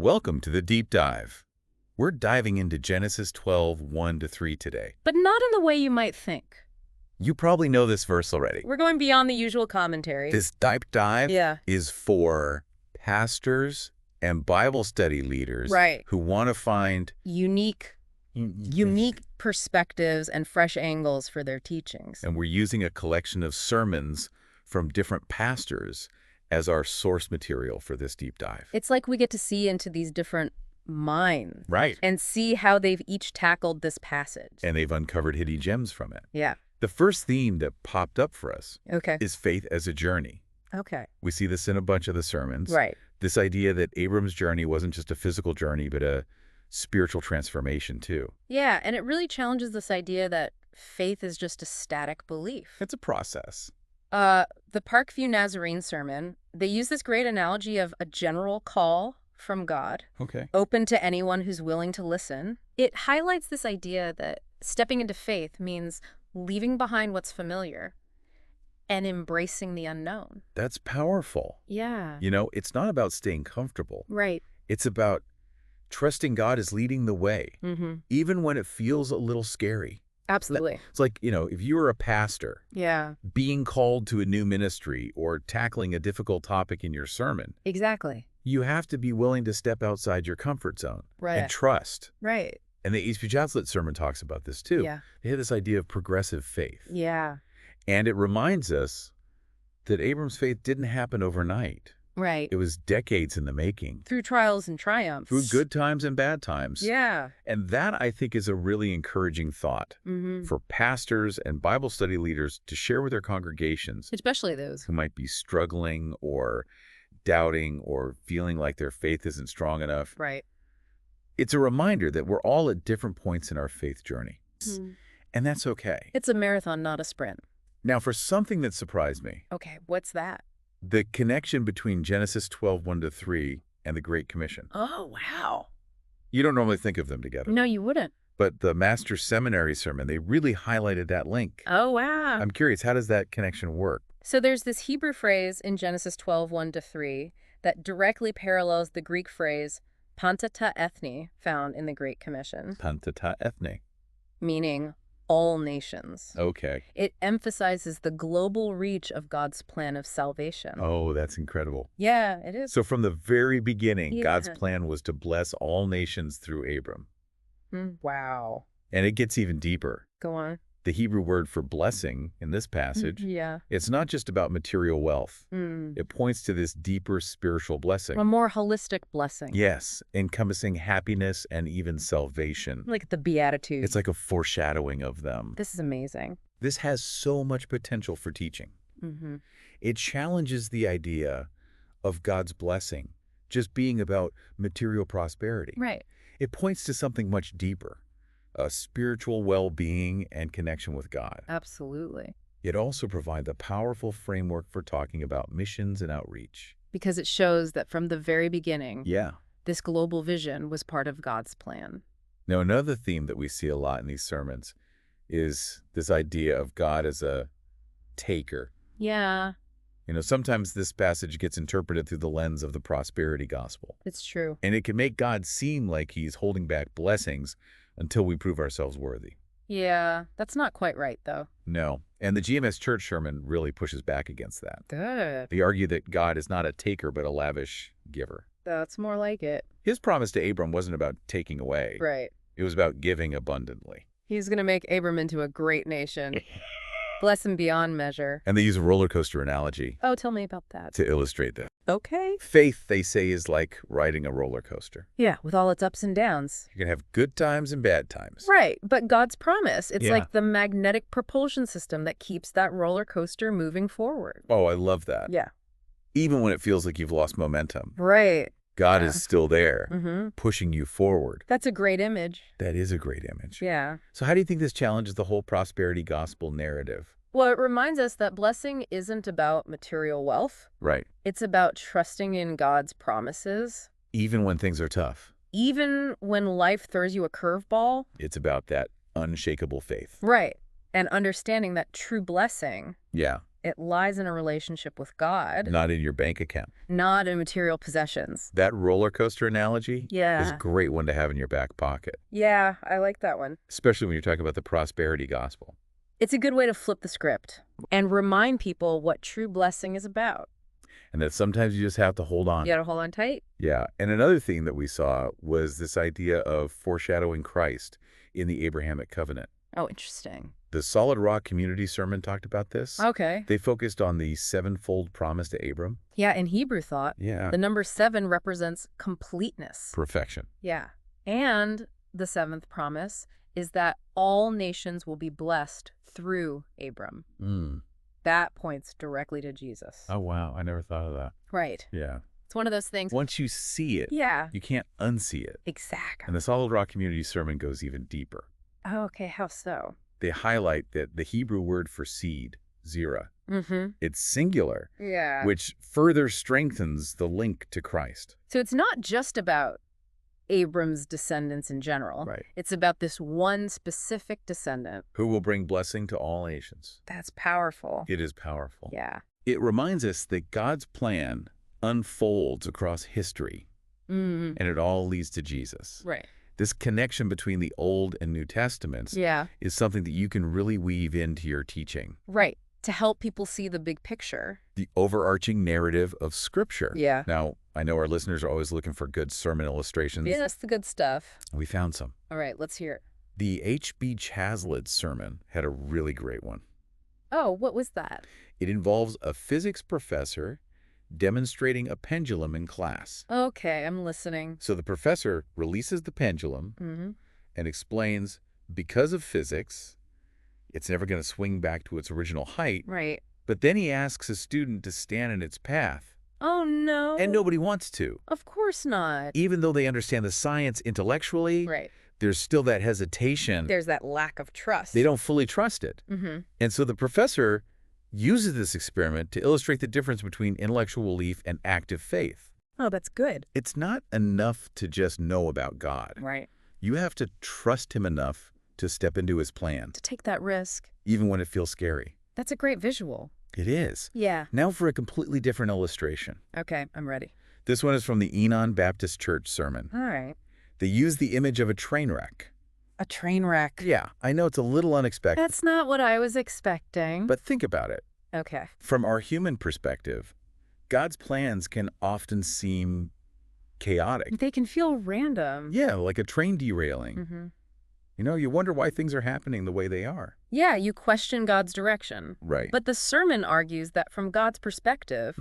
Welcome to the Deep Dive. We're diving into Genesis 12, 1-3 today. But not in the way you might think. You probably know this verse already. We're going beyond the usual commentary. This deep dive Yeah. is for pastors and Bible study leaders who want to find Unique perspectives and fresh angles for their teachings. And we're using a collection of sermons from different pastors as our source material for this deep dive. It's like we get to see into these different minds. Right. And see how they've each tackled this passage. And they've uncovered hidden gems from it. Yeah. The first theme that popped up for us Okay. is faith as a journey. Okay. We see this in a bunch of the sermons. Right. This idea that Abram's journey wasn't just a physical journey, but a spiritual transformation too. Yeah, and it really challenges this idea that faith is just a static belief. It's a process. The Parkview Nazarene sermon, they use this great analogy of a general call from God, Okay. open to anyone who's willing to listen. It highlights this idea that stepping into faith means leaving behind what's familiar and embracing the unknown. That's powerful. Yeah. You know, it's not about staying comfortable. Right. It's about trusting God is leading the way, even when it feels a little scary. Absolutely. It's like, you know, if you were a pastor, Yeah. being called to a new ministry or tackling a difficult topic in your sermon, Exactly. you have to be willing to step outside your comfort zone and trust. Right. And the East Chatslet sermon talks about this too. Yeah. They have this idea of progressive faith. Yeah. And it reminds us that Abram's faith didn't happen overnight. Right. It was decades in the making. Through trials and triumphs. Through good times and bad times. Yeah. And that, I think, is a really encouraging thought for pastors and Bible study leaders to share with their congregations. Especially those who might be struggling or doubting or feeling like their faith isn't strong enough. Right. It's a reminder that we're all at different points in our faith journey. And that's okay. It's a marathon, not a sprint. Now, for something that surprised me, Okay, what's that? the connection between Genesis 12, 1-3 and the Great Commission. Oh, wow. You don't normally think of them together. No, you wouldn't. But the Master's Seminary sermon, they really highlighted that link. Oh, wow. I'm curious, how does that connection work? So there's this Hebrew phrase in Genesis 12, 1-3 that directly parallels the Greek phrase pantata ethne found in the Great Commission, Pantata ethne. meaning all nations. Okay. It emphasizes the global reach of God's plan of salvation. Oh, that's incredible. Yeah, it is. So from the very beginning, Yeah. God's plan was to bless all nations through Abram. Wow. And it gets even deeper. Go on. The Hebrew word for blessing in this passage, Yeah. it's not just about material wealth. It points to this deeper spiritual blessing. A more holistic blessing. Yes, encompassing happiness and even salvation. Like the Beatitudes. It's like a foreshadowing of them. This is amazing. This has so much potential for teaching. It challenges the idea of God's blessing just being about material prosperity. Right. It points to something much deeper, a spiritual well-being and connection with God. Absolutely. It also provides a powerful framework for talking about missions and outreach. Because it shows that from the very beginning, Yeah. this global vision was part of God's plan. Now, another theme that we see a lot in these sermons is this idea of God as a taker. Yeah, You know, sometimes this passage gets interpreted through the lens of the prosperity gospel. it's true. And it can make God seem like he's holding back blessings until we prove ourselves worthy. Yeah, that's not quite right, though. No. And the GMS Church sermon really pushes back against that. Good. They argue that God is not a taker, but a lavish giver. That's more like it. His promise to Abram wasn't about taking away. Right. It was about giving abundantly. He's going to make Abram into a great nation. Bless him beyond measure. And they use a roller coaster analogy Oh, tell me about that. to illustrate this. Okay. Faith, they say, is like riding a roller coaster. Yeah, with all its ups and downs. You can have good times and bad times. Right, but God's promise. It's Yeah. like the magnetic propulsion system that keeps that roller coaster moving forward. Oh, I love that. Yeah. Even when it feels like you've lost momentum, Right. God Yeah. is still there, pushing you forward. That's a great image. That is a great image. Yeah. So how do you think this challenges the whole prosperity gospel narrative? Well, it reminds us that blessing isn't about material wealth. Right. It's about trusting in God's promises. Even when things are tough, Even when life throws you a curveball. it's about that unshakable faith. Right. And understanding that true blessing Yeah. It lies in a relationship with God, Not in your bank account. not in material possessions. That roller coaster analogy is a Yeah. great one to have in your back pocket, Yeah, I like that one. especially when you're talking about the prosperity gospel. It's a good way to flip the script and remind people what true blessing is about. And that sometimes you just have to hold on. You gotta hold on tight. Yeah. And another theme that we saw was this idea of foreshadowing Christ in the Abrahamic covenant. Oh, interesting. The Solid Rock Community Sermon talked about this. Okay. They focused on the sevenfold promise to Abram. Yeah, in Hebrew thought, Yeah. the number 7 represents completeness. Perfection. Yeah. And the 7th promise is that all nations will be blessed through Abram. That points directly to Jesus. Oh, wow. I never thought of that. Right. Yeah. It's one of those things. Once you see it, Yeah. you can't unsee it. Exactly. And the Solid Rock Community Sermon goes even deeper. Oh, okay. How so? They highlight that the Hebrew word for seed, zera, Mm-hmm. it's singular, Yeah. which further strengthens the link to Christ. So it's not just about Abram's descendants in general. Right. It's about this one specific descendant. Who will bring blessing to all nations. That's powerful. It is powerful. Yeah. It reminds us that God's plan unfolds across history, Mm. and it all leads to Jesus. Right. This connection between the Old and New Testaments Yeah. is something that you can really weave into your teaching. Right. To help people see the big picture. The overarching narrative of Scripture. Yeah. Now, I know our listeners are always looking for good sermon illustrations. Yeah, that's the good stuff. We found some. All right, let's hear it. The H.B. Chaslet sermon had a really great one. Oh, what was that? It involves a physics professor demonstrating a pendulum in class. Okay, I'm listening. So the professor releases the pendulum Mm-hmm. and explains, because of physics, it's never going to swing back to its original height. Right. But then he asks a student to stand in its path, Oh, no. and nobody wants to. Of course not. Even though they understand the science intellectually, Right. there's still that hesitation. There's that lack of trust. They don't fully trust it. Mm-hmm. And so the professor uses this experiment to illustrate the difference between intellectual belief and active faith. Oh, that's good. It's not enough to just know about God. Right. You have to trust him enough to step into his plan, To take that risk. even when it feels scary. That's a great visual. It is. Yeah. Now for a completely different illustration. Okay, I'm ready. This one is from the Enon Baptist Church sermon. All right. They use the image of a train wreck. A train wreck. Yeah, I know it's a little unexpected, That's not what I was expecting. but think about it. Okay. From our human perspective, God's plans can often seem chaotic. They can feel random. Yeah, like a train derailing. Mm-hmm. You know, you wonder why things are happening the way they are. Yeah, you question God's direction. Right. But the sermon argues that from God's perspective,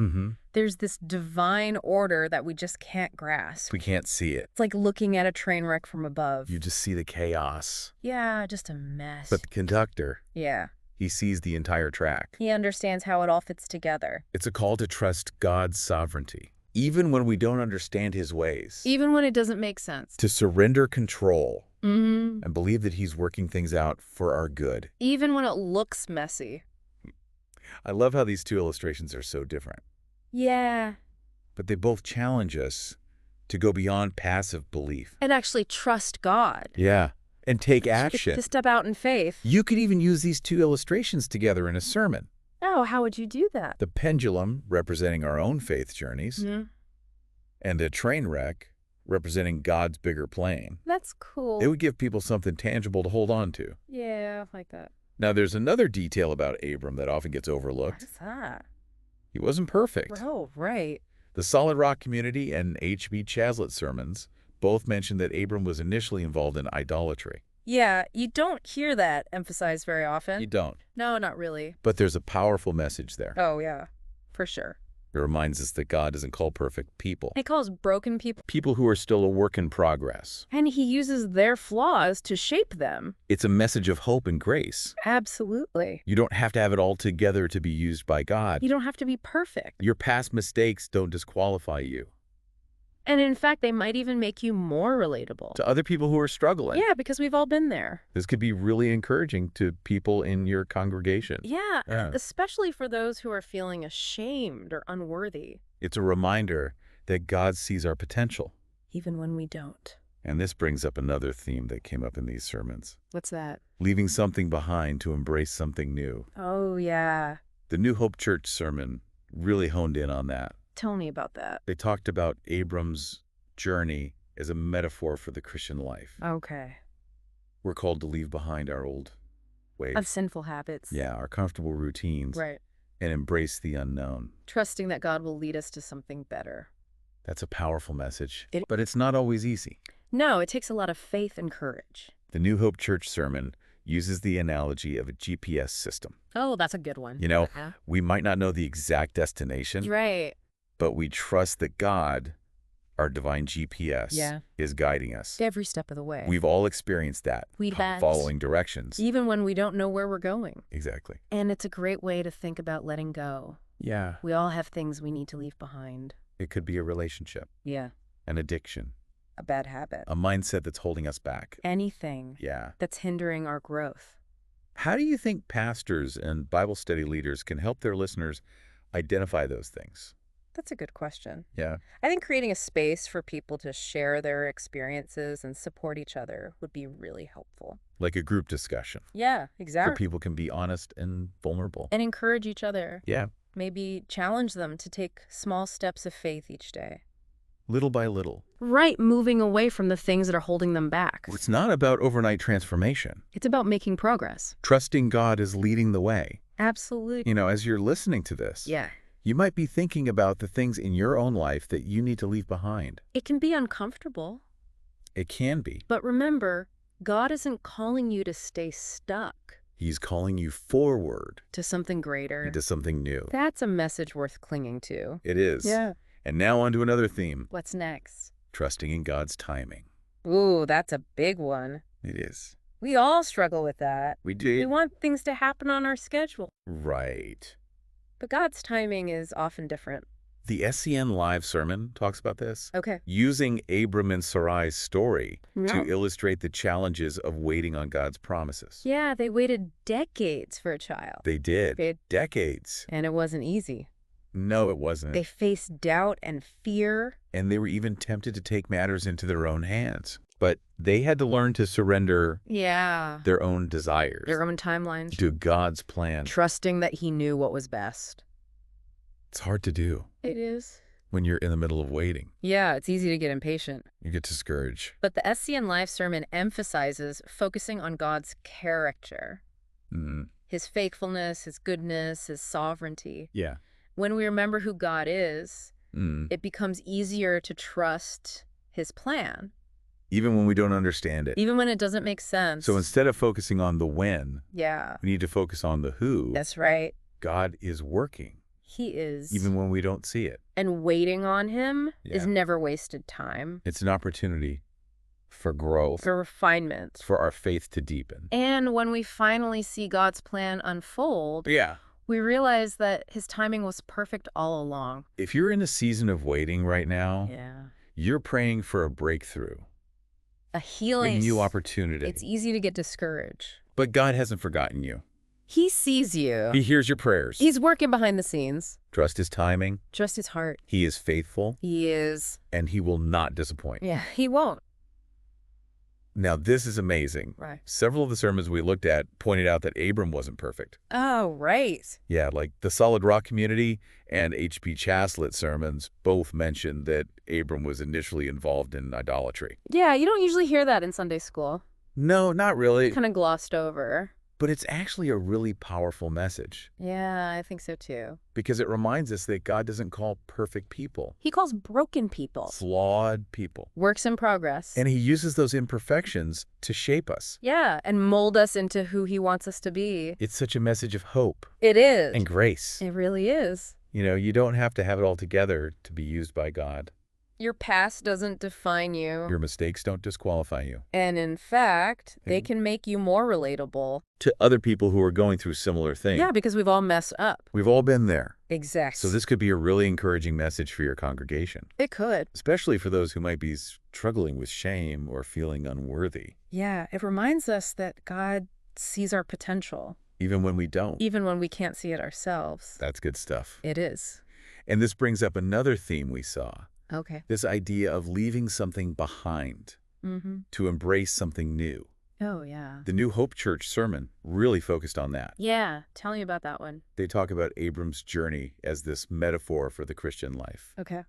there's this divine order that we just can't grasp. We can't see it. It's like looking at a train wreck from above. You just see the chaos. Yeah, just a mess. But the conductor, yeah, he sees the entire track. he understands how it all fits together. It's a call to trust God's sovereignty, even when we don't understand his ways. Even when it doesn't make sense. To surrender control Mm-hmm. and believe that he's working things out for our good. Even when it looks messy. I love how these two illustrations are so different, Yeah. but they both challenge us to go beyond passive belief. And actually trust God. Yeah, and take action. To step out in faith. You could even use these two illustrations together in a sermon. Oh, how would you do that? The pendulum representing our own faith journeys, Mm-hmm. and a train wreck representing God's bigger plan. That's cool. It would give people something tangible to hold on to. Yeah, I like that. Now, there's another detail about Abram that often gets overlooked. What's that? He wasn't perfect. Oh, right. The Solid Rock Community and H.B. Chaslet sermons both mention that Abram was initially involved in idolatry. Yeah, you don't hear that emphasized very often. You don't. No, not really. But there's a powerful message there. Oh, yeah, for sure. It reminds us that God doesn't call perfect people. He calls broken people, People who are still a work in progress. and he uses their flaws to shape them. It's a message of hope and grace. Absolutely. You don't have to have it all together to be used by God. You don't have to be perfect. Your past mistakes don't disqualify you. And in fact, they might even make you more relatable. To other people who are struggling. Yeah, because we've all been there. This could be really encouraging to people in your congregation. Yeah, Yeah. especially for those who are feeling ashamed or unworthy. It's a reminder that God sees our potential. Even when we don't. And this brings up another theme that came up in these sermons. What's that? Leaving something behind to embrace something new. Oh, yeah. The New Hope Church sermon really honed in on that. Tell me about that. They talked about Abram's journey as a metaphor for the Christian life. Okay. We're called to leave behind our old ways. Of sinful habits. Yeah, our comfortable routines. Right. And embrace the unknown. Trusting that God will lead us to something better. That's a powerful message. It- But it's not always easy. No, it takes a lot of faith and courage. The New Hope Church sermon uses the analogy of a GPS system. Oh, that's a good one. You know, we might not know the exact destination, Right. but we trust that God, our divine GPS, is guiding us. Every step of the way. We've all experienced that, We bet. following directions. Even when we don't know where we're going. Exactly. And it's a great way to think about letting go. Yeah. We all have things we need to leave behind. It could be a relationship, Yeah. an addiction, A bad habit. a mindset that's holding us back. Anything Yeah. that's hindering our growth. How do you think pastors and Bible study leaders can help their listeners identify those things? That's a good question. Yeah. I think creating a space for people to share their experiences and support each other would be really helpful. Like a group discussion Yeah, where exactly. people can be honest and vulnerable. And encourage each other. Yeah. Maybe challenge them to take small steps of faith each day. Little by little. Right, moving away from the things that are holding them back. It's not about overnight transformation. It's about making progress. Trusting God is leading the way. Absolutely. You know, as you're listening to this, Yeah. you might be thinking about the things in your own life that you need to leave behind. It can be uncomfortable. It can be. But remember, God isn't calling you to stay stuck. He's calling you forward To something greater. into something new. That's a message worth clinging to. It is. Yeah. And now on to another theme, What's next? trusting in God's timing. Ooh, that's a big one. It is. We all struggle with that. We We do. want things to happen on our schedule. Right. But God's timing is often different. The SCN Live sermon talks about this, Okay. using Abram and Sarai's story Yeah. to illustrate the challenges of waiting on God's promises. Yeah, they waited decades for a child. They did. They- Decades. And it wasn't easy. No, it wasn't. They faced doubt and fear. And they were even tempted to take matters into their own hands. But they had to learn to surrender Yeah. their own desires Their own timelines. to God's plan. Trusting that he knew what was best. It's hard to do It is. when you're in the middle of waiting. Yeah, it's easy to get impatient. You get discouraged. But the SCN Live sermon emphasizes focusing on God's character, Mm. his faithfulness, his goodness, his sovereignty. Yeah. When we remember who God is, Mm. it becomes easier to trust his plan, Even when we don't understand it. even when it doesn't make sense. So instead of focusing on the when, Yeah, we need to focus on the who. that's right. God is working, He is. even when we don't see it. And waiting on him is Yeah. never wasted time. It's an opportunity for growth, For refinement. for our faith to deepen. And when we finally see God's plan unfold, Yeah. we realize that his timing was perfect all along. If you're in a season of waiting right now, Yeah. you're praying for a breakthrough, A a healing. new opportunity. It's easy to get discouraged. But God hasn't forgotten you. He sees you. He hears your prayers. He's working behind the scenes. Trust his timing. Trust his heart. He is faithful, He is. and he will not disappoint. Yeah, he won't. Now, this is amazing. Right. Several of the sermons we looked at pointed out that Abram wasn't perfect. Oh, right. Yeah, like the Solid Rock Community and H.P. Chaslet sermons both mentioned that Abram was initially involved in idolatry. Yeah, you don't usually hear that in Sunday school. No, not really. Kind of glossed over. But it's actually a really powerful message Yeah, I think so too. because it reminds us that God doesn't call perfect people, He calls broken people flawed people. works in progress. And he uses those imperfections to shape us. Yeah, and mold us into who he wants us to be. It's such a message of hope It is. and grace. It really is. You know, you don't have to have it all together to be used by God. Your past doesn't define you. Your mistakes don't disqualify you. And in fact, they can make you more relatable. To other people who are going through similar things. Yeah, because we've all messed up. We've all been there. Exactly. So this could be a really encouraging message for your congregation, It could. especially for those who might be struggling with shame or feeling unworthy, Yeah, it reminds us that God sees our potential, even when we don't. even when we can't see it ourselves. That's good stuff. It is. And this brings up another theme we saw, Okay. this idea of leaving something behind Mm-hmm. to embrace something new. Oh, yeah. The New Hope Church sermon really focused on that. Yeah, tell me about that one. They talk about Abram's journey as this metaphor for the Christian life. Okay.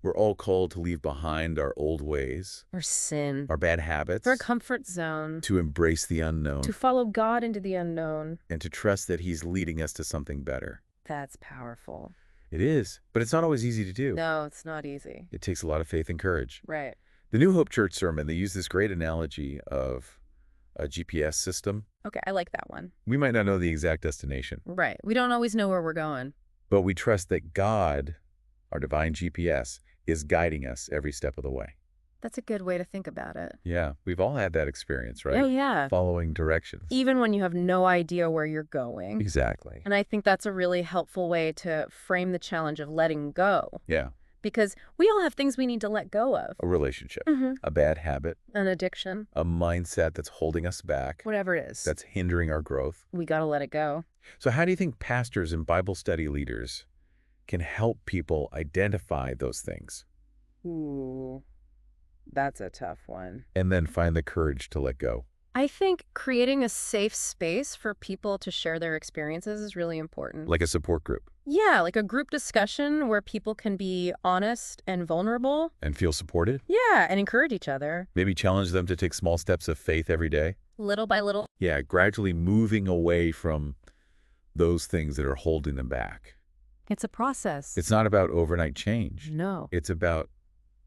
We're all called to leave behind our old ways, Or sin. our bad habits, For a comfort zone. to embrace the unknown, To follow God into the unknown. and to trust that He's leading us to something better. That's powerful. It is, but it's not always easy to do. No, it's not easy. It takes a lot of faith and courage. Right. The New Hope Church sermon, they use this great analogy of a GPS system. Okay, I like that one. We might not know the exact destination, Right. We don't always know where we're going. but we trust that God, our divine GPS, is guiding us every step of the way. That's a good way to think about it. Yeah, we've all had that experience, right? Oh, yeah. Following directions. Even when you have no idea where you're going. Exactly. And I think that's a really helpful way to frame the challenge of letting go. Yeah, Because we all have things we need to let go of. a relationship, Mm-hmm. a bad habit, An addiction. a mindset that's holding us back, Whatever it is. that's hindering our growth. We got to let it go. So how do you think pastors and Bible study leaders can help people identify those things Ooh, that's a tough one. and then find the courage to let go? I think creating a safe space for people to share their experiences is really important. Like a support group, Yeah, like a group discussion where people can be honest and vulnerable. and feel supported? Yeah, and encourage each other. Maybe challenge them to take small steps of faith every day? Little by little. Yeah, gradually moving away from those things that are holding them back. It's a process. It's not about overnight change. No. It's about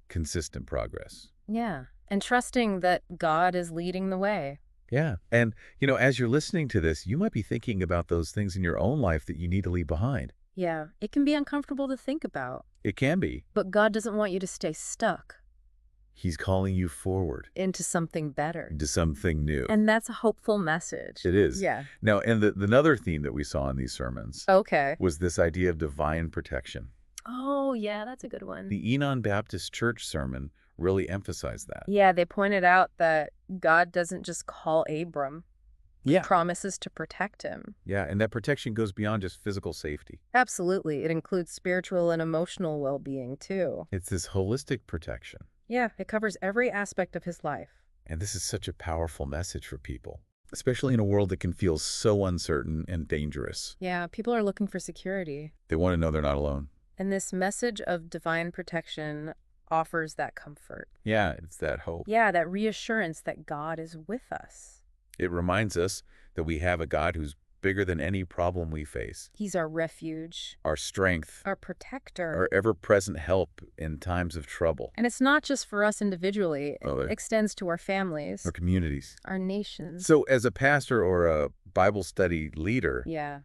consistent progress. Yeah. And trusting that God is leading the way. Yeah. And, as you're listening to this, you might be thinking about those things in your own life that you need to leave behind. Yeah. It can be uncomfortable to think about. It can be. But God doesn't want you to stay stuck He's calling you forward into something better. into something new. And that's a hopeful message. It is. Yeah. Now, and another theme that we saw in these sermons Okay. was this idea of divine protection. Oh, yeah, that's a good one. The Enon Baptist Church sermon really emphasized that. Yeah, they pointed out that God doesn't just call Abram. Yeah. Promises to protect him. Yeah, and that protection goes beyond just physical safety. Absolutely. It includes spiritual and emotional well-being, too. It's this holistic protection. Yeah, it covers every aspect of his life. And this is such a powerful message for people, especially in a world that can feel so uncertain and dangerous. Yeah, people are looking for security. They want to know they're not alone. And this message of divine protection offers that comfort. Yeah, it's that hope. Yeah, that reassurance that God is with us. It reminds us that we have a God who's bigger than any problem we face. He's our refuge, Our strength, our protector. our ever-present help in times of trouble. And it's not just for us individually. Oh, It extends to our families, Our communities. our nations. So as a pastor or a Bible study leader, Yeah.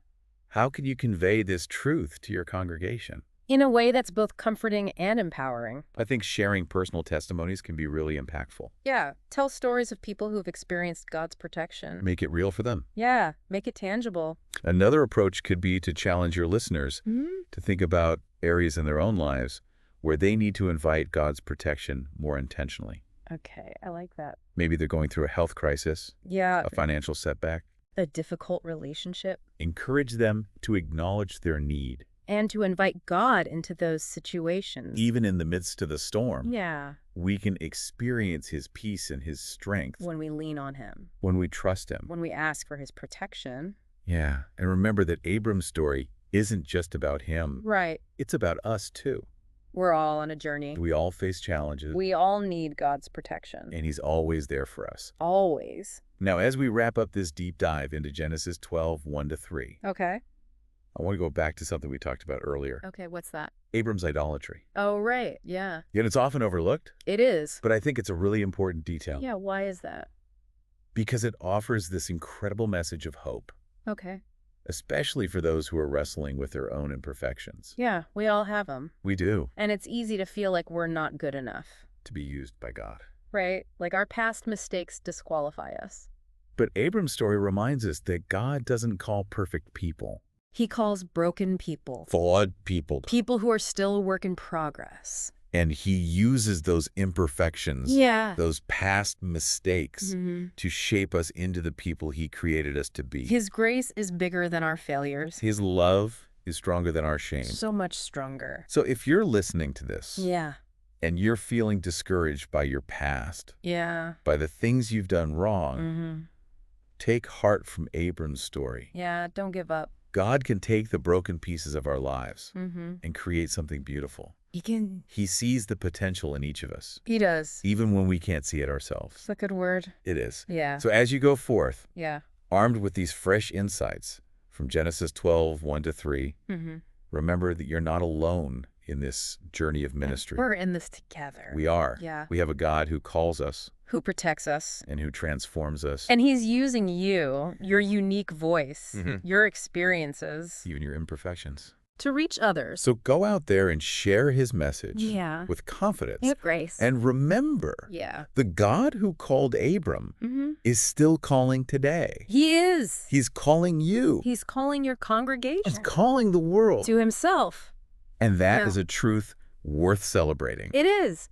how can you convey this truth to your congregation? In a way that's both comforting and empowering. I think sharing personal testimonies can be really impactful. Yeah, tell stories of people who've experienced God's protection. Make it real for them. Yeah, make it tangible. Another approach could be to challenge your listeners Mm-hmm. to think about areas in their own lives where they need to invite God's protection more intentionally. Okay, I like that. Maybe they're going through a health crisis, Yeah, a financial setback. a difficult relationship. Encourage them to acknowledge their need, And to invite God into those situations. even in the midst of the storm. Yeah, We can experience His peace and His strength when we lean on him, when we trust Him. when we ask for his protection. Yeah, and remember that Abram's story isn't just about him. Right. It's about us too. We're all on a journey. We all face challenges, We all need God's protection. and He's always there for us. Always. Now, as we wrap up this deep dive into Genesis 12, 1-3, Okay. I want to go back to something we talked about earlier, Okay, what's that? Abram's idolatry. Oh, right. Yeah, Yet it's often overlooked, it is. but I think it's a really important detail Yeah, why is that? because it offers this incredible message of hope, Okay. especially for those who are wrestling with their own imperfections. Yeah, we all have them. We do, And it's easy to feel like we're not good enough, to be used by God. right? Like our past mistakes disqualify us. But Abram's story reminds us that God doesn't call perfect people, He calls broken people. flawed people, People who are still a work in progress. and He uses those imperfections, Yeah. those past mistakes, Mhm. to shape us into the people He created us to be. His grace is bigger than our failures. His love is stronger than our shame. So much stronger. So if you're listening to this Yeah. and you're feeling discouraged by your past, Yeah. by the things you've done wrong, take heart from Abram's story. Yeah, don't give up. God can take the broken pieces of our lives and create something beautiful. He can. He sees the potential in each of us, He does. even when we can't see it ourselves. It's a good word. It is. Yeah. So as you go forth, Yeah. armed with these fresh insights from Genesis 12, 1-3, remember that you're not alone in this journey of ministry. We're in this together. We are. Yeah. We have a God who calls us Who protects us. and who transforms us, And he's using you, your unique voice, your experiences, even your imperfections. to reach others. So go out there and share his message Yeah. with confidence. With grace. And remember, Yeah. the God who called Abram is still calling today. He is. He's calling you. He's calling your congregation. He's calling the world. To himself. And that Yeah. is a truth worth celebrating. It is.